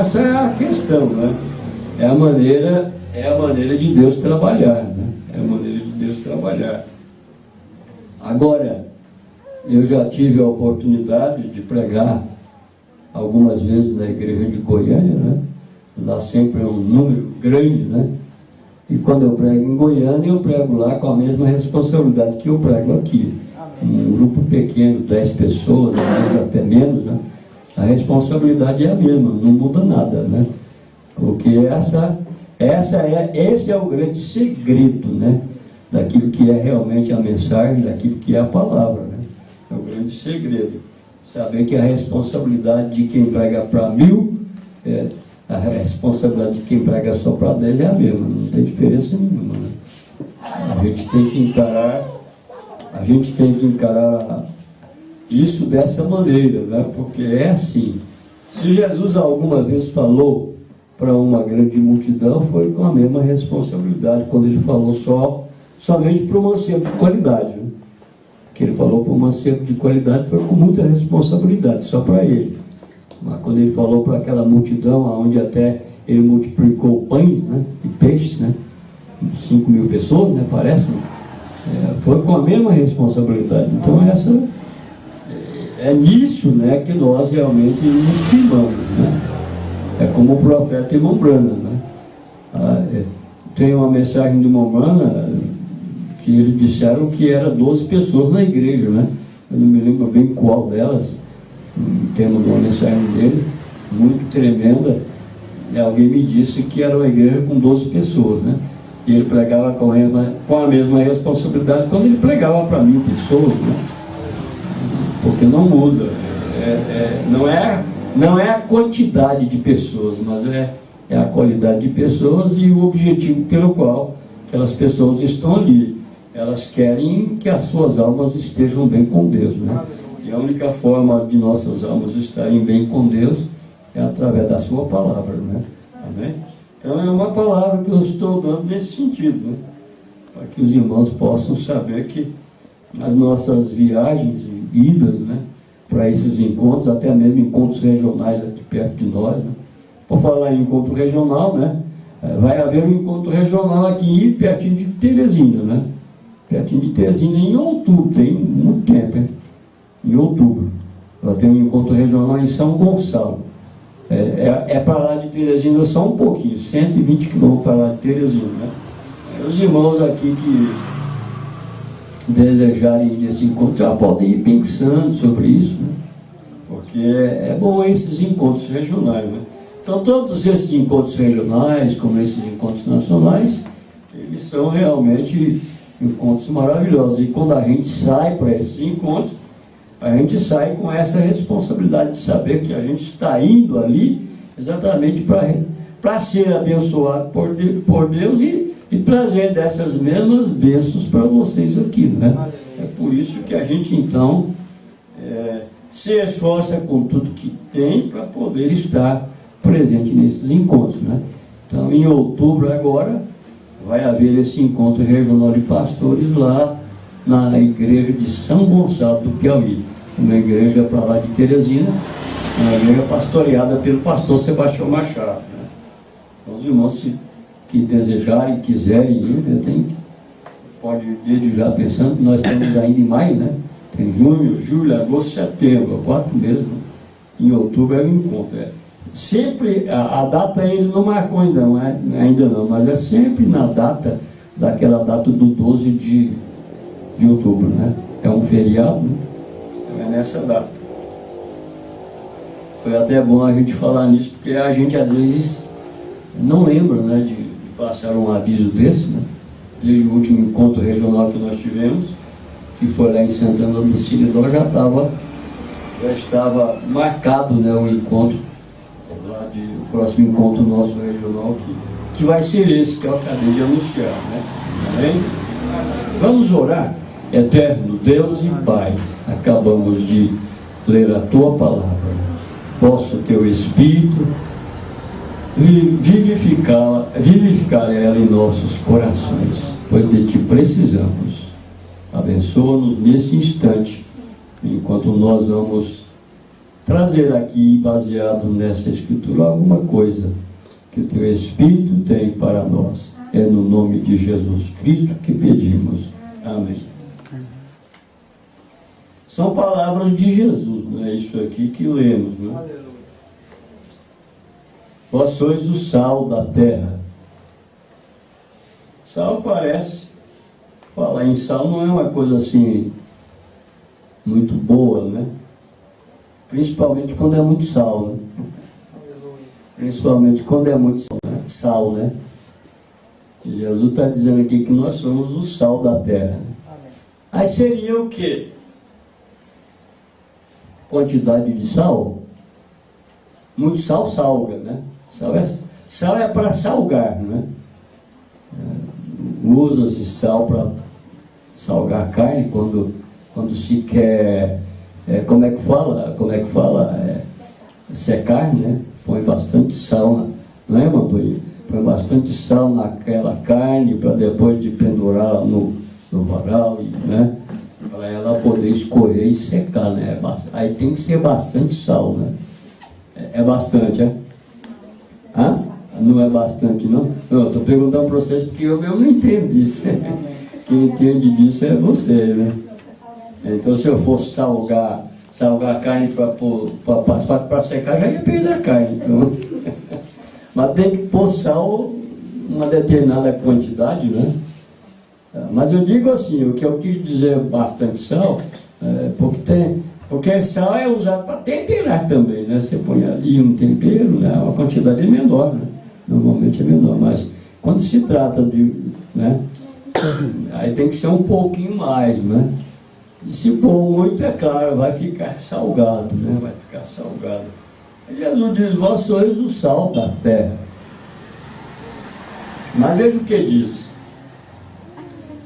essa é a questão, né? É a maneira de Deus trabalhar, né? É a maneira de Deus trabalhar. Agora, eu já tive a oportunidade de pregar algumas vezes na igreja de Goiânia, né? Lá sempre é um número grande, né? E quando eu prego em Goiânia, eu prego lá com a mesma responsabilidade que eu prego aqui. Um grupo pequeno, 10 pessoas, às vezes até menos, né? A responsabilidade é a mesma, não muda nada, né? Porque esse é o grande segredo, né? Daquilo que é realmente a mensagem, daquilo que é a palavra, né? É o grande segredo. Saber que a responsabilidade de quem prega para 1000, a responsabilidade de quem prega só para 10 é a mesma, não tem diferença nenhuma, né? A gente tem que encarar isso dessa maneira, né? Porque é assim. Se Jesus alguma vez falou para uma grande multidão, foi com a mesma responsabilidade, quando ele falou somente para o mancebo de qualidade, né? Que ele falou para o mancebo de qualidade foi com muita responsabilidade, só para ele. Mas quando ele falou para aquela multidão, onde até ele multiplicou pães, né, e peixes, né, 5.000 pessoas, né, parece, né? Foi com a mesma responsabilidade. Então é nisso, né, que nós realmente nos firmamos, né? É como o profeta Irmão Branham, né? Tem uma mensagem de Irmão Branham que eles disseram que era 12 pessoas na igreja, né? Eu não me lembro bem qual delas, o tema de uma mensagem dele, muito tremenda. E alguém me disse que era uma igreja com 12 pessoas, né? E ele pregava com a mesma responsabilidade quando ele pregava para 1000 pessoas, né? Porque não muda. Não é a quantidade de pessoas, mas é a qualidade de pessoas e o objetivo pelo qual aquelas pessoas estão ali. Elas querem que as suas almas estejam bem com Deus, né? E a única forma de nossas almas estarem bem com Deus é através da sua palavra, né? Amém? Então é uma palavra que eu estou dando nesse sentido, né? Para que os irmãos possam saber que as nossas viagens e idas, né, para esses encontros, até mesmo encontros regionais aqui perto de nós, né? Por falar em encontro regional, né? Vai haver um encontro regional aqui pertinho de Teresina, né? Pertinho de Teresina, em outubro, tem muito tempo, hein? Em outubro. Vai ter um encontro regional em São Gonçalo. Para lá de Teresina só um pouquinho, 120 quilômetros para lá de Teresina, né? Os irmãos aqui que desejarem ir nesse encontro já podem ir pensando sobre isso, né? Porque é bom esses encontros regionais, né? Então todos esses encontros regionais, como esses encontros nacionais, eles são realmente encontros maravilhosos. E quando a gente sai para esses encontros, a gente sai com essa responsabilidade de saber que a gente está indo ali exatamente para ser abençoado por Deus e trazer dessas mesmas bênçãos para vocês aqui, né? É por isso que a gente então se esforça com tudo que tem para poder estar presente nesses encontros, né? Então em outubro agora vai haver esse encontro regional de pastores lá na igreja de São Gonçalo do Piauí, uma igreja para lá de Teresina, uma igreja pastoreada pelo pastor Sebastião Machado, né? Então os irmãos que desejarem, quiserem ir, né, pode ir desde já pensando, nós estamos ainda em maio, né? Tem junho, julho, agosto, setembro, 4 meses, né? Em outubro é o encontro. Sempre, a data ele não marcou ainda não, mas é sempre na data, daquela data do 12 de outubro, né? É um feriado, né? Então é nessa data. Foi até bom a gente falar nisso, porque a gente às vezes não lembra, né, de passar um aviso desse, né? Desde o último encontro regional que nós tivemos, que foi lá em Santana do Ciridó, já estava marcado, né, o encontro, o próximo encontro nosso regional, que vai ser esse que eu acabei de anunciar, né? Amém? Vamos orar. Eterno Deus e Pai, acabamos de ler a Tua palavra. Possa o Teu Espírito vivificar ela em nossos corações, pois de Ti precisamos. Abençoa-nos nesse instante, enquanto nós vamos trazer aqui, baseado nessa escritura, alguma coisa que o teu Espírito tem para nós. É no nome de Jesus Cristo que pedimos. Amém. São palavras de Jesus, não é isso aqui que lemos, não é? Vós sois o sal da terra. Sal parece, falar em sal não é uma coisa assim muito boa, né? Principalmente quando é muito sal, né? Principalmente quando é muito sal, né? E Jesus está dizendo aqui que nós somos o sal da terra. Aí seria o quê? Quantidade de sal? Muito sal salga, né? Sal é para salgar, né? Usa-se sal para salgar a carne quando se quer, como é que fala? Secar, né? Põe bastante sal, não é, Mantoinha? Põe bastante sal naquela carne para depois de pendurar no varal, né? Para ela poder escorrer e secar, né? Aí tem que ser bastante sal, né? É bastante, é? Hã? Não é bastante, não? Eu estou perguntando para vocês porque eu não entendo disso. Quem entende disso é você, né? Então, se eu fosse salgar a carne para secar, já ia perder a carne, então. Mas tem que pôr sal uma determinada quantidade, né? Mas eu digo assim, o que eu quis dizer bastante sal, porque sal é usado para temperar também, né? Você põe ali um tempero, né? A quantidade é menor, né? Normalmente é menor, mas quando se trata de, né? Aí tem que ser um pouquinho mais, né? E se pôr muito, é claro, vai ficar salgado, né? Vai ficar salgado. Jesus diz, vós sois o sal da terra. Mas veja o que diz.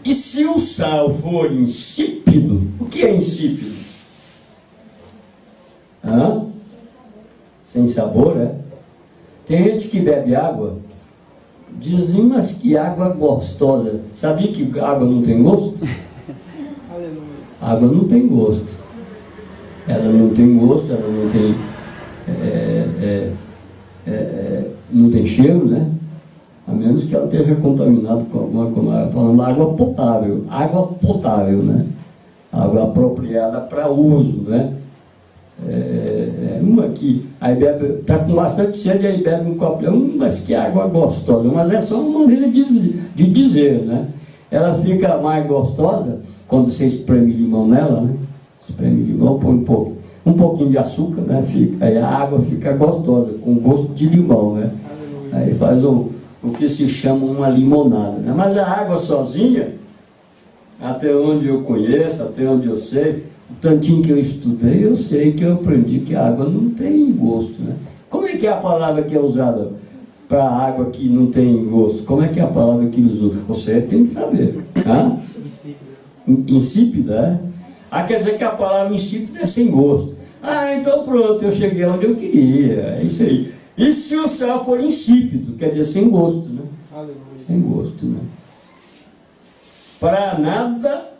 E se o sal for insípido, o que é insípido? Hã? Sem sabor, é? Tem gente que bebe água, dizem, mas que água gostosa. Sabia que água não tem gosto? Água não tem gosto. Ela não tem gosto, ela não tem... não tem cheiro, né? A menos que ela esteja contaminada com alguma coisa, falando água potável, né? Água apropriada para uso, né? Uma que aí bebe, está com bastante sede, aí bebe um copo, mas que água gostosa, mas é só uma maneira de dizer, né? Ela fica mais gostosa quando você espreme limão nela, né? Espreme limão, põe um pouquinho de açúcar, né? Aí a água fica gostosa, com gosto de limão, né? Aí faz o que se chama uma limonada, né? Mas a água sozinha, até onde eu conheço, até onde eu sei, o tantinho que eu estudei, eu sei que eu aprendi que a água não tem gosto, né? Como é que é a palavra que é usada para água que não tem gosto? Como é que é a palavra que eles usam? Você tem que saber. Insípida, é? Quer dizer que a palavra insípida é sem gosto. Então pronto, eu cheguei onde eu queria. É isso aí. E se o sal for insípido, quer dizer sem gosto, né? Sem gosto, né? Para nada.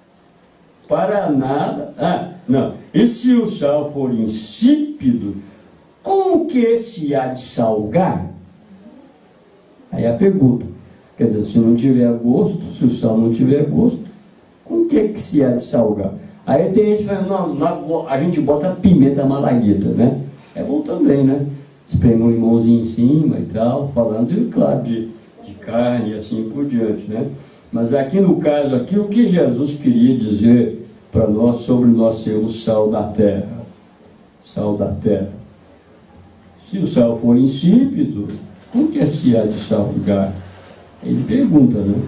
Não. E se o sal for insípido, com que se há de salgar? Aí a pergunta. Quer dizer, se não tiver gosto, se o sal não tiver gosto, com que se há de salgar? Aí tem gente falando, não, a gente bota pimenta malagueta, né? É bom também, né? Espreme um limãozinho em cima e tal, falando, claro, de carne e assim por diante, né? Mas aqui no caso, aqui, o que Jesus queria dizer para nós sobre nós sermos sal da terra? Sal da terra. Se o sal for insípido, como que se há de salgar? Ele pergunta, né?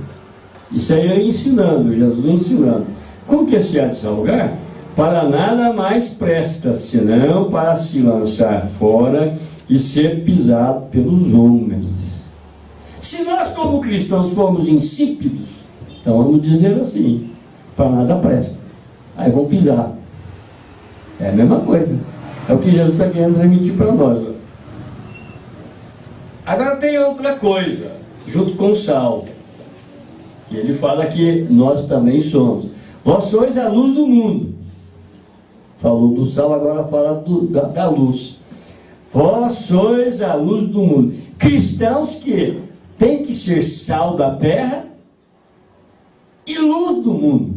Isso aí é ensinando, Jesus ensinando. Como que se há de salgar? Para nada mais presta, senão para se lançar fora e ser pisado pelos homens. Se nós, como cristãos, formos insípidos, então vamos dizer assim, para nada presta. Aí vão pisar. É a mesma coisa. É o que Jesus está querendo transmitir para nós. Ó. Agora tem outra coisa, junto com o sal. E ele fala que nós também somos. Vós sois a luz do mundo. Falou do sal, agora fala da luz. Vós sois a luz do mundo. Cristãos que têm que ser sal da terra e luz do mundo.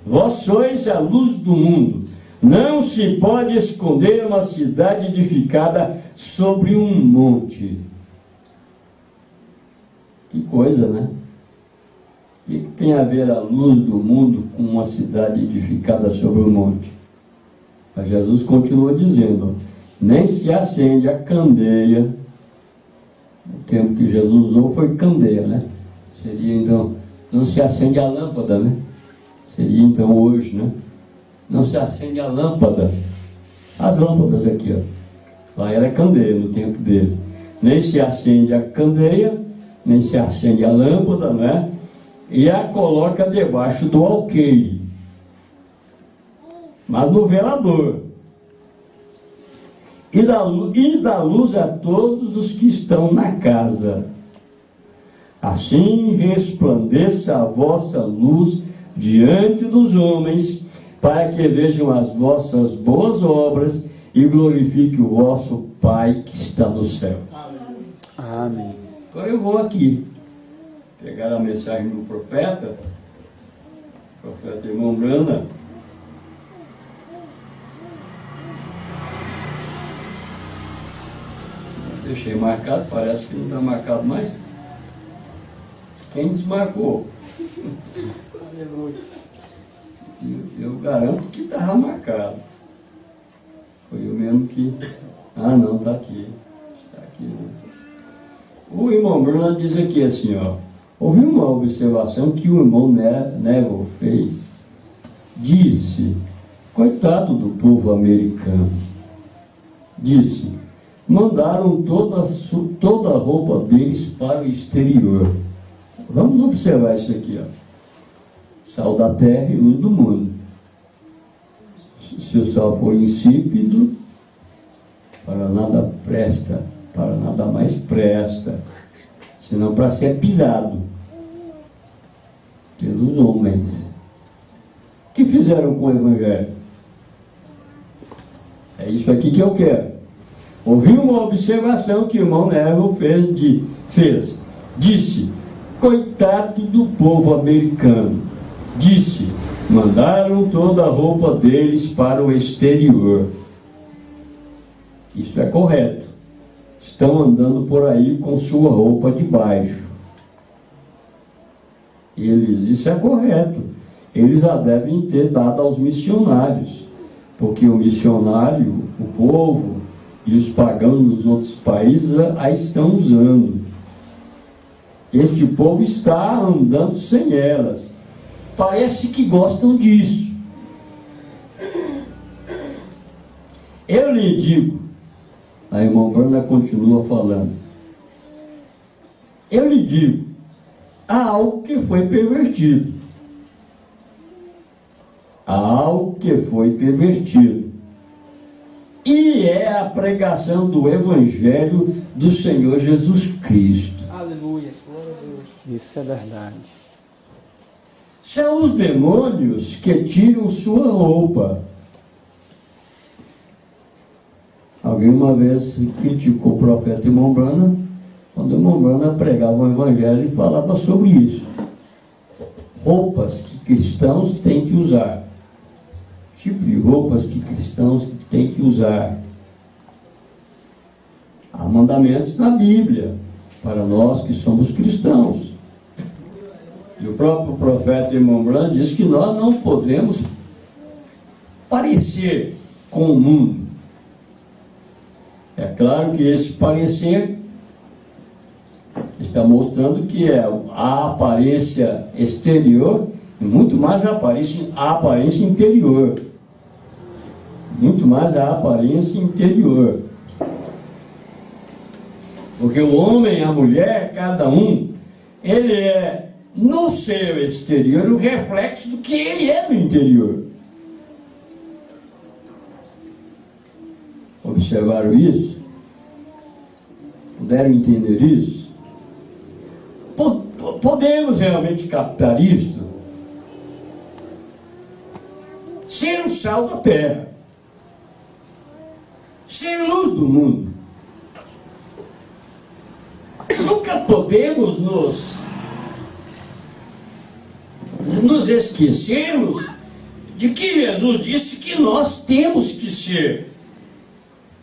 Vós sois a luz do mundo. Não se pode esconder uma cidade edificada sobre um monte. Que coisa, né? O que tem a ver a luz do mundo com uma cidade edificada sobre um monte? Mas Jesus continua dizendo, nem se acende a candeia. O termo que Jesus usou foi candeia, né? Seria então, não se acende a lâmpada, né? Seria então hoje, né? Não se acende a lâmpada. As lâmpadas aqui, ó. Lá era candeia no tempo dele. Nem se acende a candeia, nem se acende a lâmpada, né? E a coloca debaixo do alqueire, mas no velador. E dá luz a todos os que estão na casa. Assim resplandeça a vossa luz diante dos homens, para que vejam as vossas boas obras e glorifique o vosso Pai que está nos céus. Amém. Agora eu vou aqui pegar a mensagem do profeta irmão Brana. Deixei marcado, parece que não está marcado mais. Quem desmarcou? Eu garanto que estava marcado. Foi eu mesmo que... Ah, não, está aqui. Está aqui, né? O irmão Bruno diz aqui assim, ó. Houve uma observação que o irmão Neville fez. Disse, coitado do povo americano. Disse, mandaram toda a roupa deles para o exterior. Vamos observar isso aqui, ó. Sal da terra e luz do mundo. Se o sal for insípido, para nada presta, para nada mais presta, senão para ser pisado pelos homens. O que fizeram com o Evangelho? É isso aqui que eu quero. Ouvi uma observação que o irmão Neville fez. Disse, coitado do povo americano. Disse, mandaram toda a roupa deles para o exterior. Isso é correto. Estão andando por aí com sua roupa de baixo. Isso é correto. Eles a devem ter dado aos missionários, porque o missionário, o povo e os pagãos nos outros países a estão usando. Este povo está andando sem elas. Parece que gostam disso. Eu lhe digo, a irmã Bruna continua falando, eu lhe digo, há algo que foi pervertido. Há algo que foi pervertido. E é a pregação do Evangelho do Senhor Jesus Cristo. Aleluia. Isso é verdade. São os demônios que tiram sua roupa. Alguém uma vez criticou o profeta irmão Brana, quando o irmão Brana pregava o Evangelho e falava sobre isso. Roupas que cristãos têm que usar. Tipo de roupas que cristãos têm que usar. Há mandamentos na Bíblia para nós que somos cristãos. E o próprio profeta irmão Brana diz que nós não podemos parecer com o mundo. É claro que esse parecer está mostrando que é a aparência exterior e muito mais a aparência interior. Muito mais a aparência interior. Porque o homem e a mulher, cada um, ele é no seu exterior o reflexo do que ele é no interior. Observaram isso? Puderam entender isso? Podemos realmente captar isso? ser o sal da terra, ser luz do mundo. Nunca podemos nos esquecermos de que Jesus disse que nós temos que ser,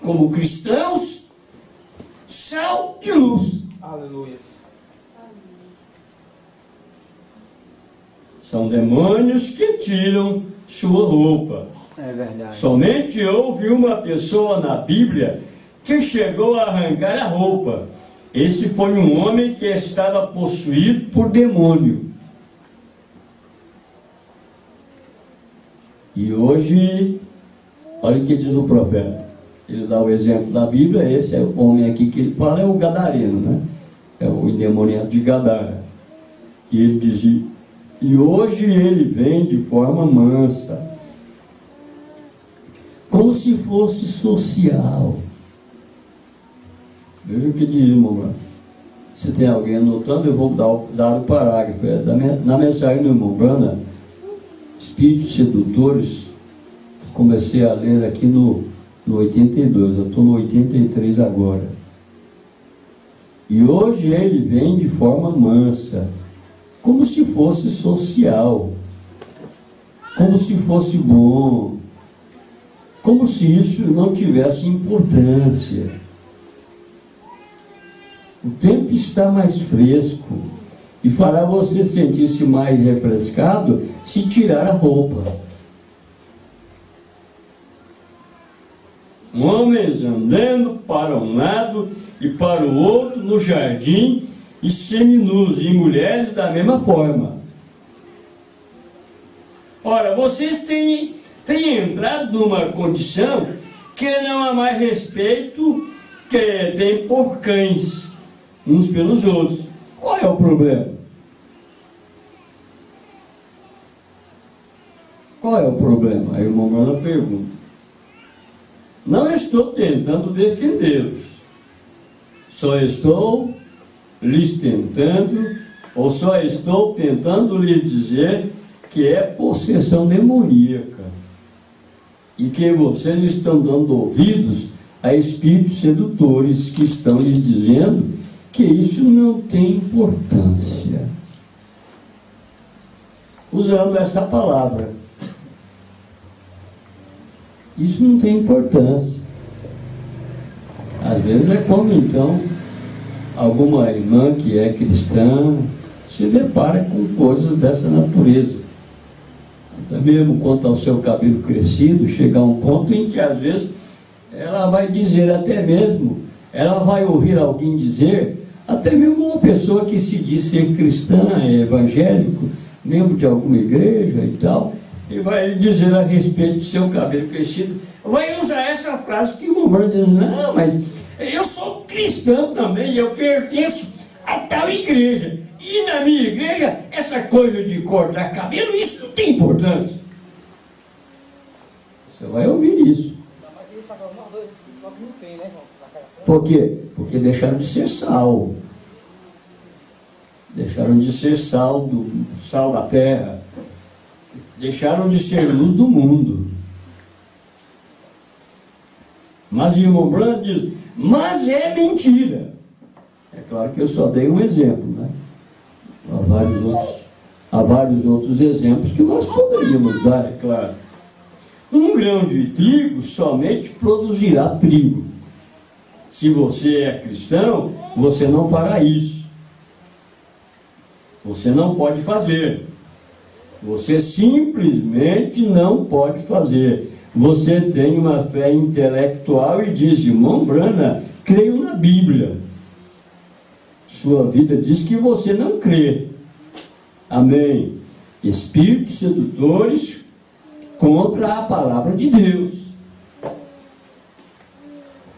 como cristãos, sal e luz. Aleluia. São demônios que tiram sua roupa. É verdade. Somente houve uma pessoa na Bíblia que chegou a arrancar a roupa. Esse foi um homem que estava possuído por demônio. E hoje, olha o que diz o profeta. Ele dá o exemplo da Bíblia. Esse é o homem aqui que ele fala, é o gadareno, né? É o endemoniado de Gadara. E ele diz: e hoje ele vem de forma mansa, como se fosse social. Veja o que diz, irmão. Se tem alguém anotando, eu vou dar o parágrafo. Na mensagem do irmão Brana, Espíritos Sedutores, comecei a ler aqui no 82, eu estou no 83 agora. E hoje ele vem de forma mansa, como se fosse social, como se fosse bom, como se isso não tivesse importância. O tempo está mais fresco e fará você sentir-se mais refrescado se tirar a roupa. Homens andando para um lado e para o outro no jardim e seminus, e mulheres da mesma forma. Ora, vocês têm entrado numa condição que não há mais respeito que tem por cães uns pelos outros. Qual é o problema? Qual é o problema? Aí o irmão Brana pergunta. Não estou tentando defendê-los. Só estou lhes tentando, ou só estou tentando lhes dizer que é possessão demoníaca. E que vocês estão dando ouvidos a espíritos sedutores que estão lhes dizendo que isso não tem importância. Usando essa palavra. Isso não tem importância. Às vezes é como então alguma irmã que é cristã se depara com coisas dessa natureza. Até mesmo quanto ao seu cabelo crescido, chega a um ponto em que às vezes ela vai dizer, até mesmo, ela vai ouvir alguém dizer, até mesmo uma pessoa que se diz ser cristã, é evangélico, membro de alguma igreja e tal, e vai dizer a respeito do seu cabelo crescido, vai usar essa frase que o irmão diz, não, mas eu sou cristão também, eu pertenço a tal igreja, e na minha igreja, essa coisa de cortar cabelo, isso não tem importância. Você vai ouvir isso. Por quê? Porque deixaram de ser sal. Deixaram de ser sal da terra. Deixaram de ser luz do mundo. Mas o irmão Brana diz, mas é mentira. É claro que eu só dei um exemplo, né? Há vários outros exemplos que nós poderíamos dar, é claro. Um grão de trigo somente produzirá trigo. Se você é cristão, você não fará isso. Você não pode fazer. Você simplesmente não pode fazer. Você tem uma fé intelectual e diz, irmão Brana, creio na Bíblia. Sua vida diz que você não crê. Amém. Espíritos sedutores contra a palavra de Deus.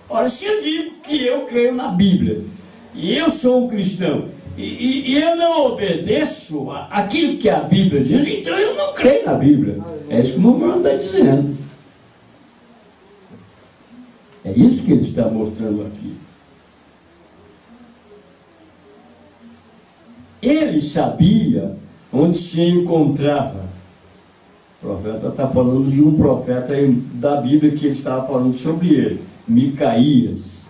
Ora, se eu digo que eu creio na Bíblia, e eu sou um cristão, e eu não obedeço aquilo que a Bíblia diz, então eu não creio na Bíblia. É isso que o irmão está dizendo. É isso que ele está mostrando aqui. Ele sabia onde se encontrava O profeta está falando de um profeta da Bíblia que ele estava falando sobre ele, Micaías.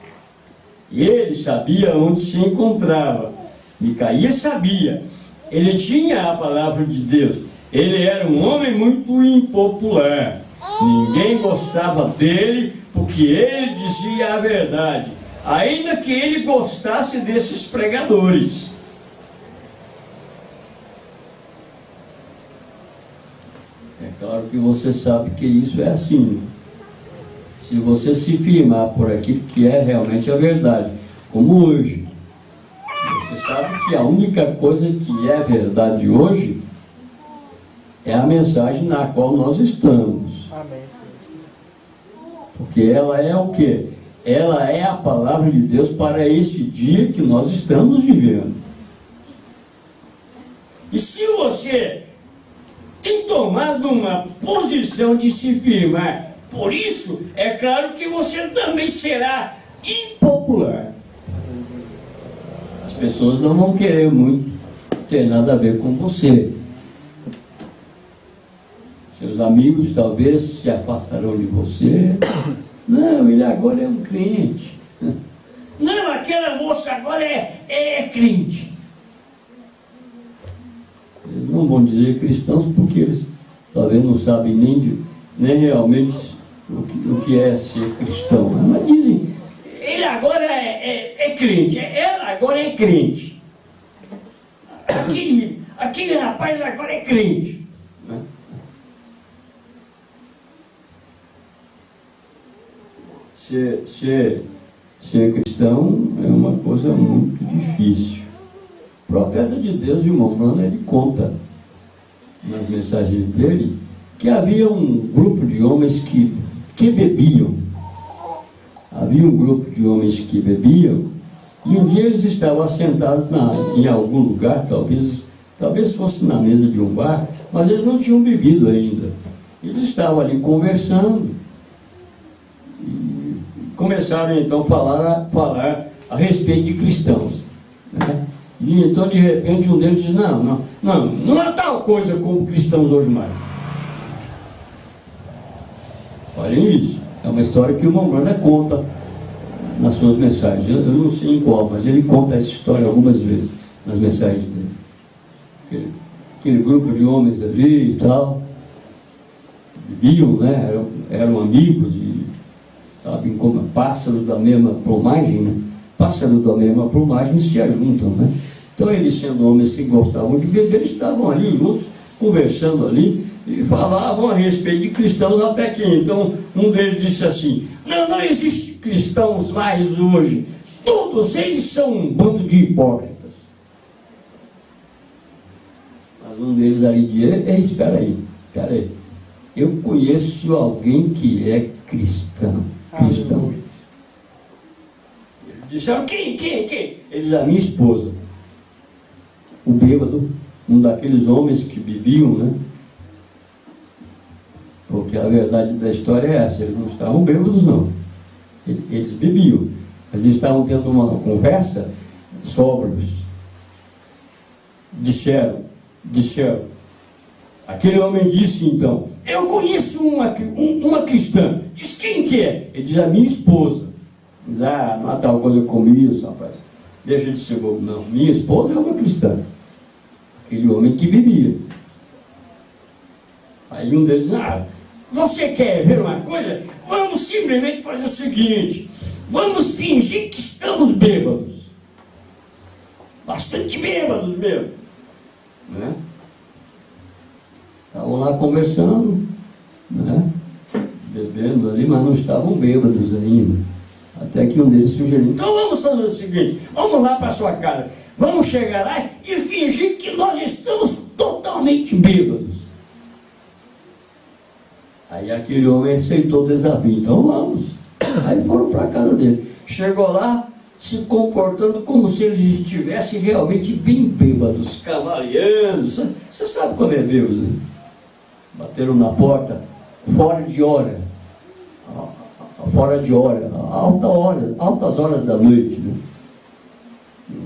E ele sabia onde se encontrava. Micaías sabia. Ele tinha a palavra de Deus. Ele era um homem muito impopular. Ninguém gostava dele porque ele dizia a verdade, ainda que ele gostasse desses pregadores. É claro que você sabe que isso é assim. Se você se firmar por aquilo que é realmente a verdade, como hoje, você sabe que a única coisa que é verdade hoje é a mensagem na qual nós estamos. Amém. Porque ela é o quê? Ela é a palavra de Deus para esse dia que nós estamos vivendo. E se você tem tomado uma posição de se firmar, por isso, é claro que você também será impopular. As pessoas não vão querer muito ter nada a ver com você. Seus amigos talvez se afastarão de você. Não, ele agora é um crente. Não, aquela moça agora é crente. Eles não vão dizer cristãos porque eles talvez não sabem nem realmente o que é ser cristão. Mas dizem, ele agora é crente, ela agora é crente. Aquele rapaz agora é crente. Né? Ser cristão é uma coisa muito difícil. O profeta de Deus, irmão Bruno, ele conta nas mensagens dele que havia um grupo de homens que bebiam. Havia um grupo de homens que bebiam e um dia eles estavam assentados em algum lugar, talvez fosse na mesa de um bar, mas eles não tinham bebido ainda. Eles estavam ali conversando e começaram então a falar a respeito de cristãos, né? E então de repente um deles diz, não é tal coisa como cristãos hoje mais. Olhem isso, é uma história que o irmão Branda conta nas suas mensagens. Eu não sei em qual, mas ele conta essa história algumas vezes nas mensagens dele. Aquele grupo de homens ali e tal, viviam, né? Eram amigos e sabem como pássaros da mesma plumagem, né? Pássaros da mesma plumagem se ajuntam, né? Então eles, sendo homens que gostavam de beber, estavam ali juntos, conversando ali, e falavam a respeito de cristãos até que então um deles disse assim, não existe cristãos mais hoje, todos eles são um bando de hipócritas. Mas um deles ali disse, espera aí, eu conheço alguém que é cristão. Ele disseram, quem? Ele diz, a minha esposa. O bêbado, um daqueles homens que bebiam, né? Porque a verdade da história é essa, eles não estavam bêbados não, eles bebiam, mas eles estavam tendo uma conversa sóbrios. Disseram, aquele homem disse então, eu conheço uma cristã. Diz, quem que é? Ele diz, a minha esposa. Diz, não há tal coisa como isso, rapaz, deixa de ser bobo. Não, minha esposa é uma cristã. Aquele homem que bebia. Aí um deles diz, você quer ver uma coisa? Vamos simplesmente fazer o seguinte, vamos fingir que estamos bêbados. Bastante bêbados mesmo, né? Estavam lá conversando, né? Bebendo ali, mas não estavam bêbados ainda. Até que um deles sugeriu, então vamos fazer o seguinte, vamos lá para a sua casa, vamos chegar lá e fingir que nós estamos totalmente bêbados. Aí aquele homem aceitou o desafio, então vamos. Aí foram para a casa dele. Chegou lá, se comportando como se eles estivessem realmente bem bêbados, cavaleando. Você sabe como é bêbado, né? Bateram na porta, fora de hora, altas horas da noite, né?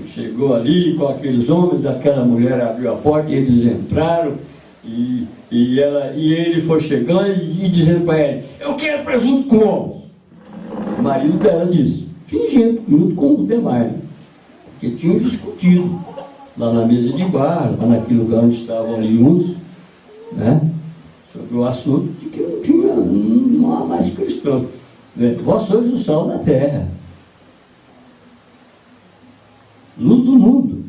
Chegou ali com aqueles homens, aquela mulher abriu a porta e eles entraram, E ele foi chegando e dizendo para ela: eu quero presunto com ovos. O marido dela disse, fingindo, junto com os demais, né? Porque tinham discutido lá na mesa de bar, lá naquele lugar onde estavam ali juntos, né? Sobre o assunto de que não há mais cristãos. Vós sois o sal da terra, luz do mundo.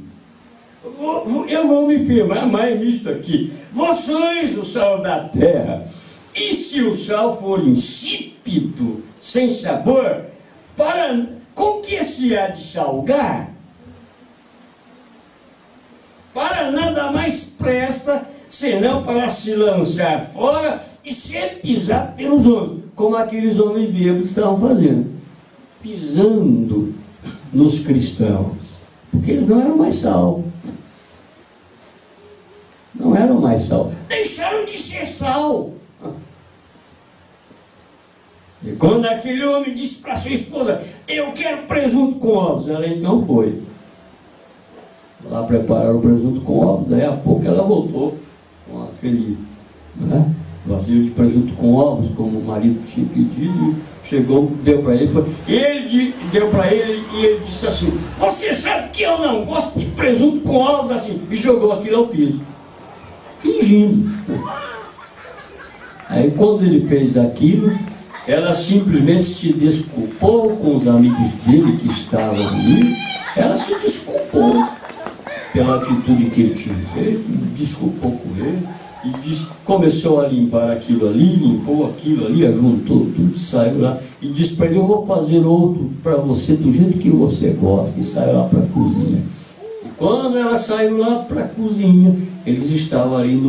Eu vou me firmar mais nisto aqui. Vós sois o sal da terra. E se o sal for insípido, sem sabor, com que se há de salgar? Para nada mais presta, senão para se lançar fora e ser pisado pelos outros, como aqueles homens bêbados estavam fazendo, pisando nos cristãos, porque eles não eram mais sal. Não eram mais sal. Deixaram de ser sal. E quando aquele homem disse para sua esposa: eu quero presunto com ovos, ela então foi lá preparar o presunto com ovos. Daí a pouco ela voltou com aquele, né, vazio de presunto com ovos, como o marido tinha pedido. Chegou, deu para ele, deu para ele e ele disse assim: você sabe que eu não gosto de presunto com ovos assim, e jogou aquilo ao piso, fingindo. Aí quando ele fez aquilo, ela simplesmente se desculpou com os amigos dele que estavam ali. Ela se desculpou pela atitude que ele tinha feito, desculpou com ele e começou a limpar aquilo ali, limpou aquilo ali, ajuntou tudo, saiu lá e disse para ele: eu vou fazer outro para você do jeito que você gosta, e saiu lá para a cozinha. E quando ela saiu lá para a cozinha, eles estavam ali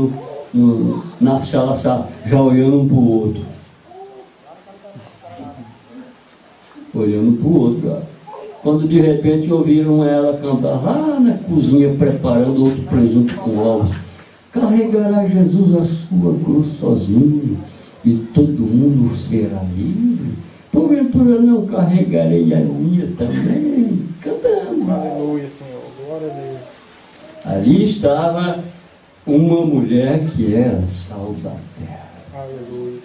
na sala, já olhando um para o outro. Olhando para o outro. Quando de repente ouviram ela cantar lá na cozinha, preparando outro presunto com ovos: carregará Jesus a sua cruz sozinho, e todo mundo será livre. Porventura não carregarei a minha também? Cantando. Aleluia, Senhor. Glória a Deus. Ali estava uma mulher que era sal da terra. Aleluia.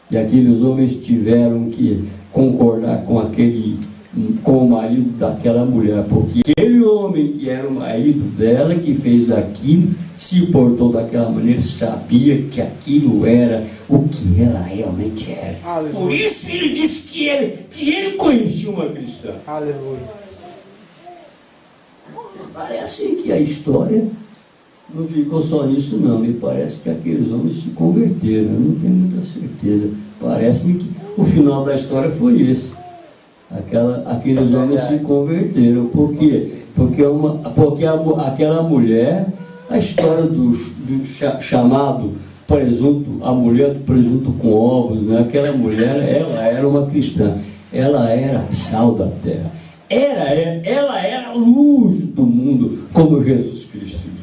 E aqueles homens tiveram que concordar com o marido daquela mulher, porque aquele homem que era o marido dela, que fez aquilo, se portou daquela maneira, sabia que aquilo era o que ela realmente era. Aleluia. Por isso ele disse que ele conhecia uma cristã. Aleluia. Parece que a história não ficou só nisso não, me parece que aqueles homens se converteram, eu não tenho muita certeza. Parece-me que o final da história foi esse. Aqueles homens se converteram. Por quê? Porque aquela mulher, a história do chamado presunto, a mulher do presunto com ovos, né? Aquela mulher, ela era uma cristã, ela era sal da terra, ela era a luz do mundo, como Jesus Cristo diz.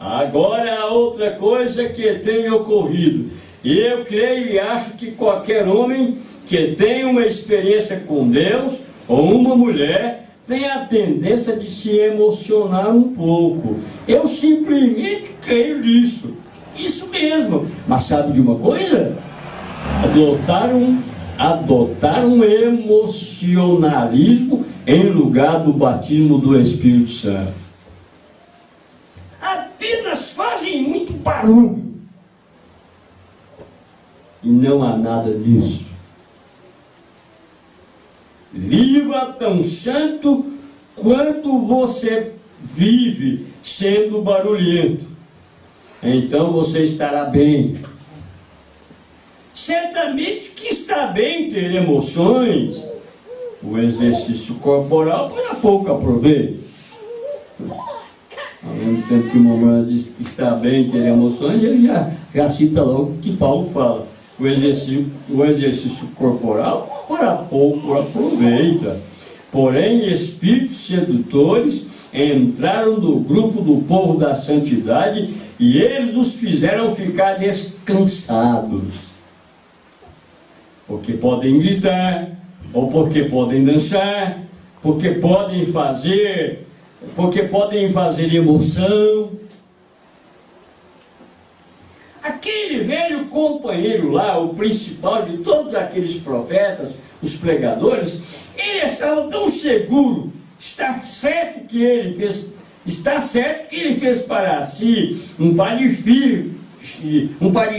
Agora, a outra coisa que tem ocorrido, e eu creio e acho que qualquer homem que tem uma experiência com Deus, ou uma mulher, tem a tendência de se emocionar um pouco. Eu simplesmente creio nisso. Isso mesmo. Mas sabe de uma coisa? Adotar um emocionalismo em lugar do batismo do Espírito Santo. Apenas fazem muito barulho. E não há nada nisso. Viva tão santo quanto você vive sendo barulhento. Então você estará bem. Certamente que está bem ter emoções. O exercício corporal para pouco aproveita. Ao mesmo tempo que o Momã diz que está bem ter emoções, ele já cita logo o que Paulo fala. O exercício corporal para pouco aproveita. Porém, espíritos sedutores entraram no grupo do povo da santidade e eles os fizeram ficar descansados. Porque podem gritar, ou porque podem dançar, porque podem fazer porque podem fazer emoção. Aquele velho companheiro lá, o principal de todos aqueles profetas, os pregadores, ele estava tão seguro, está certo que ele fez para si um par de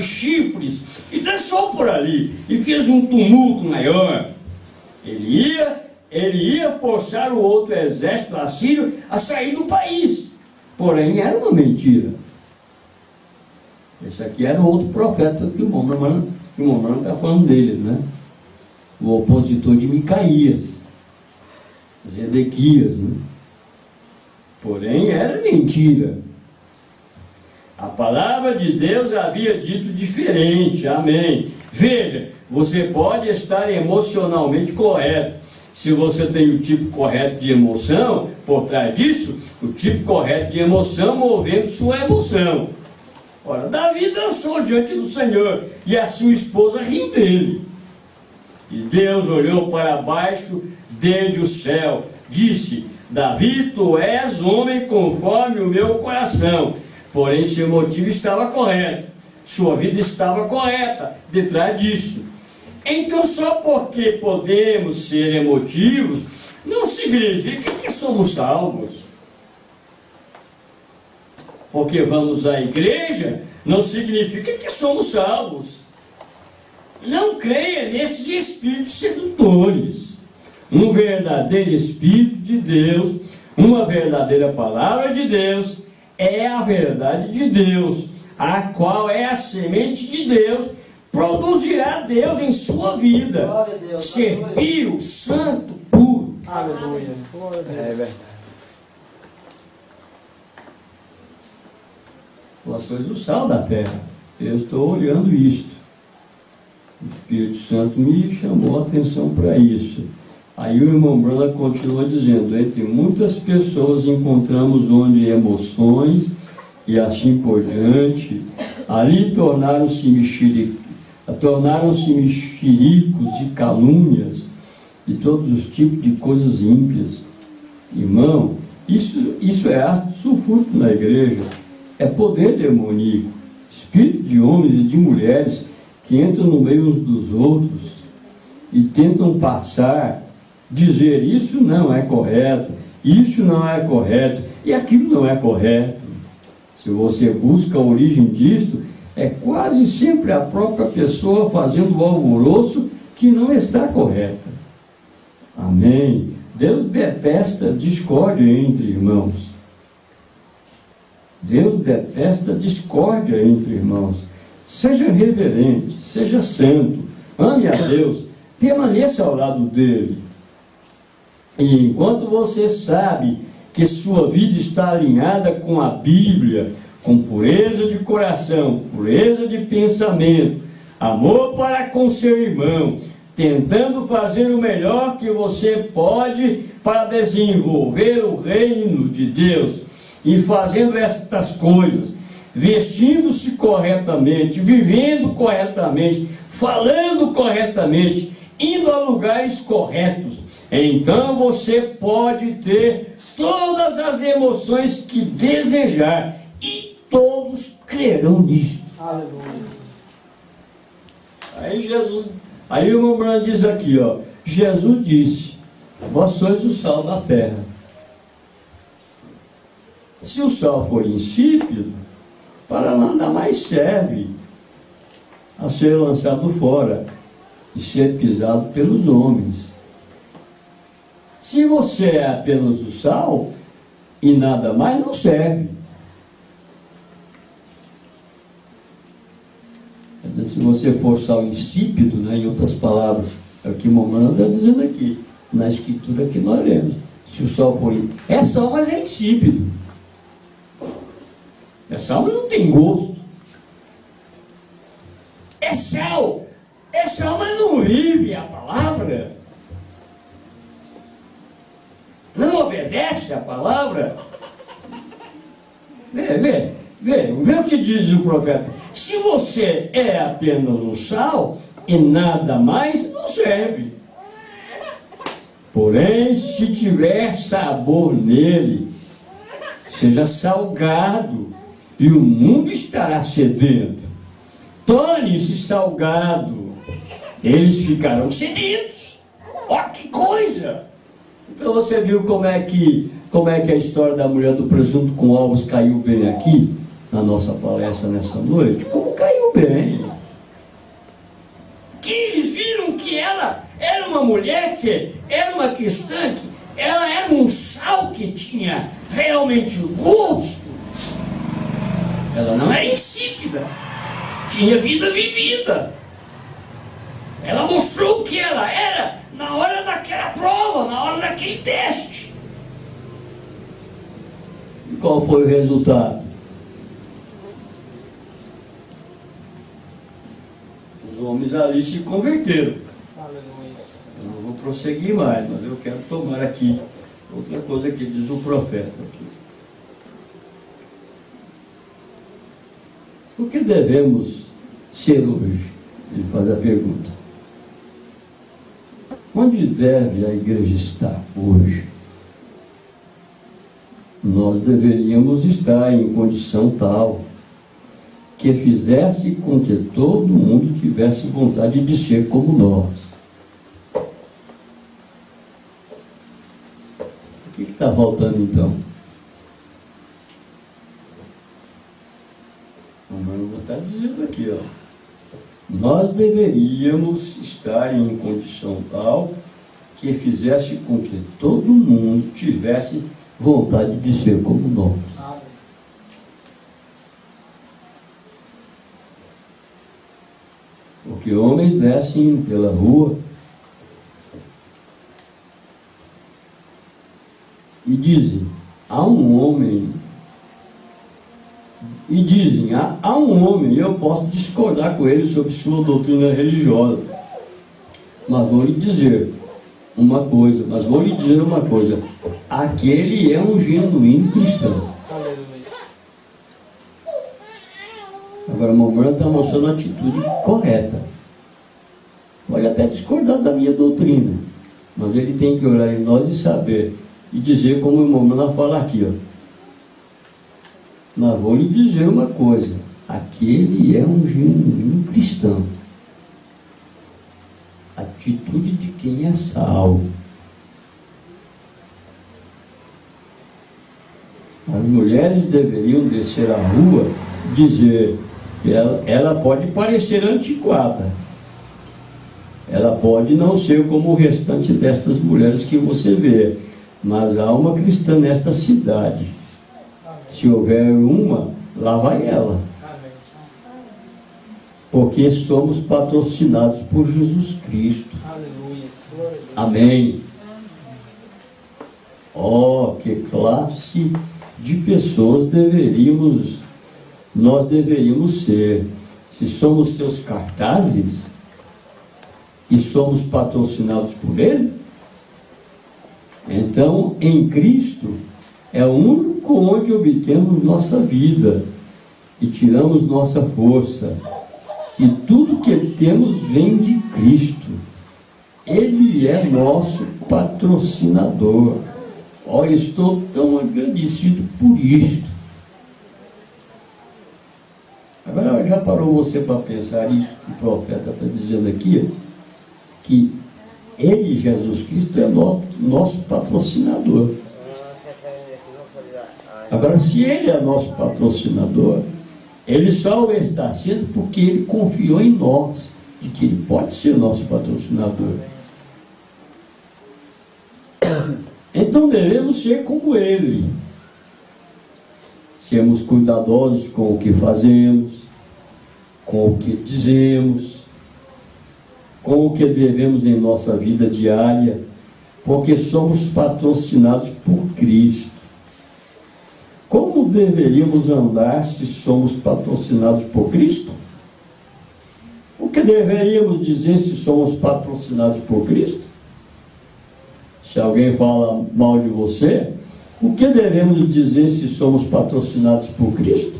chifres e dançou por ali e fez um tumulto maior. Ele ia forçar o outro exército assírio a sair do país, porém era uma mentira. Esse aqui era outro profeta que o Momran está falando dele, né? O opositor de Micaías, Zedequias, né? Porém era mentira. A palavra de Deus havia dito diferente, amém. Veja, você pode estar emocionalmente correto. Se você tem o tipo correto de emoção, por trás disso, o tipo correto de emoção movendo sua emoção. Ora, Davi dançou diante do Senhor e a sua esposa riu dele. E Deus olhou para baixo desde o céu, disse: Davi, tu és homem conforme o meu coração. Porém, seu motivo estava correto, sua vida estava correta detrás disso. Então, só porque podemos ser emotivos, não significa que somos salvos. Porque vamos à igreja, não significa que somos salvos. Não creia nesses espíritos sedutores. Um verdadeiro Espírito de Deus, uma verdadeira palavra de Deus, é a verdade de Deus, a qual é a semente de Deus, produzirá Deus em sua vida. Ser pio, santo, puro. Aleluia. Glória a Deus. É verdade. Vós sois o sal da terra. Eu estou olhando isto. O Espírito Santo me chamou a atenção para isso. Aí o irmão Branda continua dizendo: entre muitas pessoas encontramos onde emoções e assim por diante, ali tornaram-se mexericos e calúnias e todos os tipos de coisas ímpias. Irmão, isso é ácido sulfúrico na igreja, é poder demoníaco, espírito de homens e de mulheres que entram no meio uns dos outros e tentam dizer isso não é correto, isso não é correto e aquilo não é correto. Se você busca a origem disto, é quase sempre a própria pessoa fazendo o alvoroço que não está correta. Amém. Deus detesta discórdia entre irmãos. Deus detesta discórdia entre irmãos. Seja reverente, seja santo, ame a Deus, permaneça ao lado dele. E enquanto você sabe que sua vida está alinhada com a Bíblia, com pureza de coração, pureza de pensamento, amor para com seu irmão, tentando fazer o melhor que você pode para desenvolver o reino de Deus, e fazendo estas coisas, vestindo-se corretamente, vivendo corretamente, falando corretamente, indo a lugares corretos, então você pode ter todas as emoções que desejar, e todos crerão nisto. Aleluia. Aí o irmão Brando diz aqui, ó, Jesus disse: vós sois o sal da terra. Se o sal for insípido, para nada mais serve a ser lançado fora e ser pisado pelos homens. Se você é apenas o sal e nada mais, não serve. Quer dizer, se você for sal insípido, né, em outras palavras, é o que o Momran está dizendo aqui, na escritura que nós lemos. Se o sal for... É sal, mas é insípido. É sal, mas não tem gosto. É sal, mas não vive a palavra. Não obedece a palavra. Vê o que diz o profeta. Se você é apenas o sal e nada mais, não serve. Porém, se tiver sabor nele seja salgado, e o mundo estará sedento. Torne-se salgado, eles ficarão sedentos. Ó, que coisa! Então você viu como é que a história da mulher do presunto com ovos caiu bem aqui, na nossa palestra nessa noite? Como caiu bem? Que eles viram que ela era uma mulher, que era uma cristã, que ela era um sal que tinha realmente gosto. Ela não era insípida, tinha vida vivida. Ela mostrou o que ela era na hora daquela prova, na hora daquele teste. E qual foi o resultado? Os homens ali se converteram. Eu não vou prosseguir mais, mas eu quero tomar aqui outra coisa que diz o profeta aqui. O que devemos ser hoje? Ele faz a pergunta. Onde deve a igreja estar hoje? Nós deveríamos estar em condição tal que fizesse com que todo mundo tivesse vontade de ser como nós. O que está faltando então? A mãe está dizendo aqui, ó. Nós deveríamos estar em condição tal que fizesse com que todo mundo tivesse vontade de ser como nós. Porque homens descem pela rua e dizem, há um homem, eu posso discordar com ele sobre sua doutrina religiosa, mas vou lhe dizer uma coisa, aquele é um genuíno cristão. Agora, a mamãe está mostrando a atitude correta. Pode até discordar da minha doutrina, mas ele tem que olhar em nós e saber, e dizer como o mamãe fala aqui, ó. Mas vou lhe dizer uma coisa, aquele é um genuíno cristão. Atitude de quem é salvo. As mulheres deveriam descer à rua e dizer, ela pode parecer antiquada, ela pode não ser como o restante destas mulheres que você vê, mas há uma cristã nesta cidade. Se houver uma, lá vai ela. Porque somos patrocinados por Jesus Cristo. Amém. Oh, que classe de pessoas nós deveríamos ser. Se somos seus cartazes e somos patrocinados por Ele, então em Cristo é o único onde obtemos nossa vida e tiramos nossa força. E tudo que temos vem de Cristo. Ele é nosso patrocinador. Olha, estou tão agradecido por isto. Agora, já parou você para pensar isso que o profeta está dizendo aqui? Que Ele, Jesus Cristo, é nosso patrocinador. Agora, se Ele é nosso patrocinador, Ele só o está sendo porque Ele confiou em nós, de que Ele pode ser nosso patrocinador. Então devemos ser como Ele. Sermos cuidadosos com o que fazemos, com o que dizemos, com o que devemos em nossa vida diária, porque somos patrocinados por Cristo. Como deveríamos andar se somos patrocinados por Cristo? O que deveríamos dizer se somos patrocinados por Cristo? Se alguém fala mal de você, o que devemos dizer se somos patrocinados por Cristo?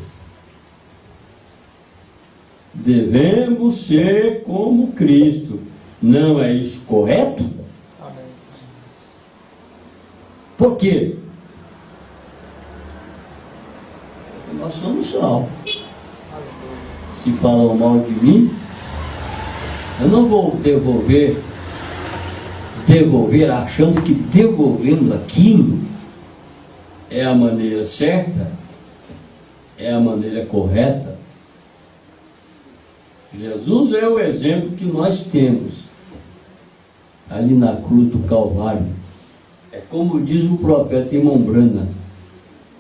Devemos ser como Cristo. Não é isso correto? Por quê? nós somos sal. Se falam mal de mim, eu não vou devolver achando que devolvendo aquilo é a maneira certa, é a maneira correta. Jesus é o exemplo que nós temos ali na cruz do Calvário. É como diz o profeta em Mombrana,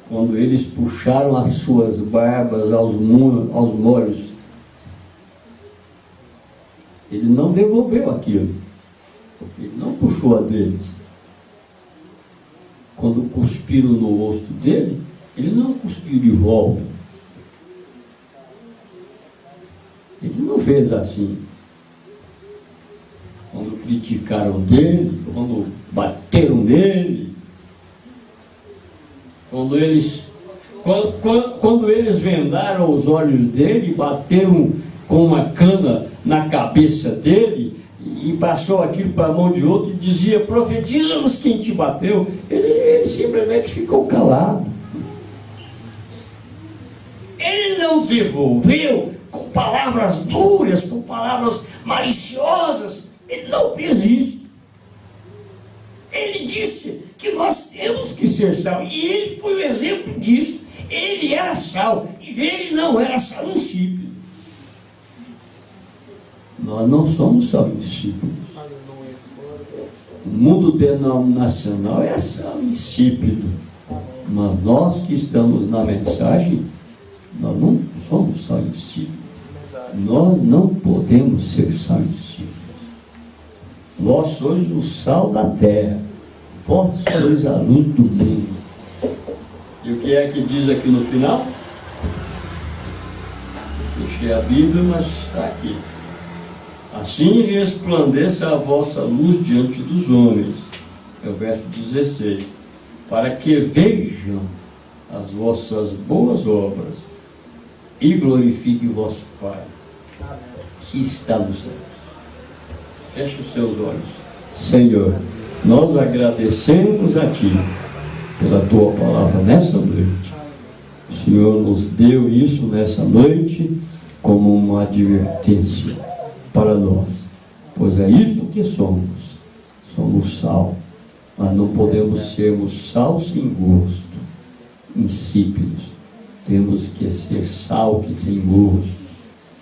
quando eles puxaram as suas barbas aos molhos, ele não devolveu aquilo, ele não puxou a deles. Quando cuspiram no rosto dele, ele não cuspiu de volta. Ele não fez assim. Quando criticaram dele, quando bateram nele, quando eles vendaram os olhos dele, bateram com uma cana na cabeça dele e passou aquilo para a mão de outro e dizia: profetiza-nos quem te bateu. Ele simplesmente ficou calado. Ele não devolveu com palavras duras, com palavras maliciosas. Ele não fez isso. Ele disse que nós temos que ser sal, e ele foi o exemplo disso. Ele era sal, e ele não era sal insípido. Nós não somos sal insípidos. O mundo denominacional é sal insípido, mas nós que estamos na mensagem, nós não somos sal insípido. Nós não podemos ser sal insípidos. Vós sois o sal da terra, vós sois a luz do mundo. E o que é que diz aqui no final? Fechei a Bíblia, mas está aqui. Assim resplandeça a vossa luz diante dos homens. É o verso 16. Para que vejam as vossas boas obras e glorifiquem o vosso Pai que está nos céus. Feche os seus olhos. Senhor, nós agradecemos a Ti pela Tua palavra nessa noite. O Senhor nos deu isso nessa noite como uma advertência para nós, pois é isto que somos. Somos sal, mas não podemos sermos sal sem gosto, insípidos. Temos que ser sal que tem gosto,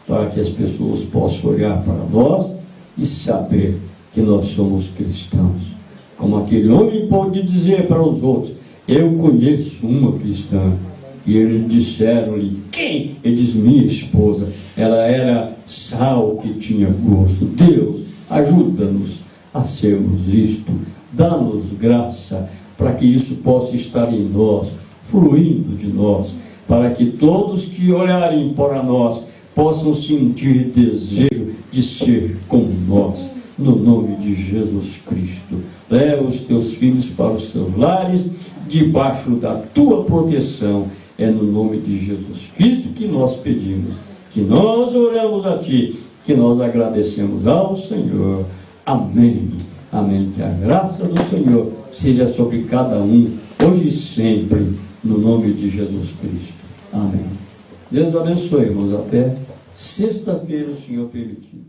para que as pessoas possam olhar para nós e saber que nós somos cristãos. Como aquele homem pode dizer para os outros: eu conheço uma cristã. E eles disseram-lhe: quem? Ele diz: minha esposa. Ela era sal que tinha gosto. Deus, ajuda-nos a sermos isto. Dá-nos graça para que isso possa estar em nós, fluindo de nós, para que todos que olharem para nós possam sentir desejo de ser como nós, no nome de Jesus Cristo. Leva os teus filhos para os seus lares, debaixo da tua proteção. É no nome de Jesus Cristo que nós pedimos, que nós oramos a Ti, que nós agradecemos ao Senhor. Amém. Amém. Que a graça do Senhor seja sobre cada um, hoje e sempre, no nome de Jesus Cristo. Amém. Deus abençoe, irmãos. Até sexta-feira, o Senhor permitir.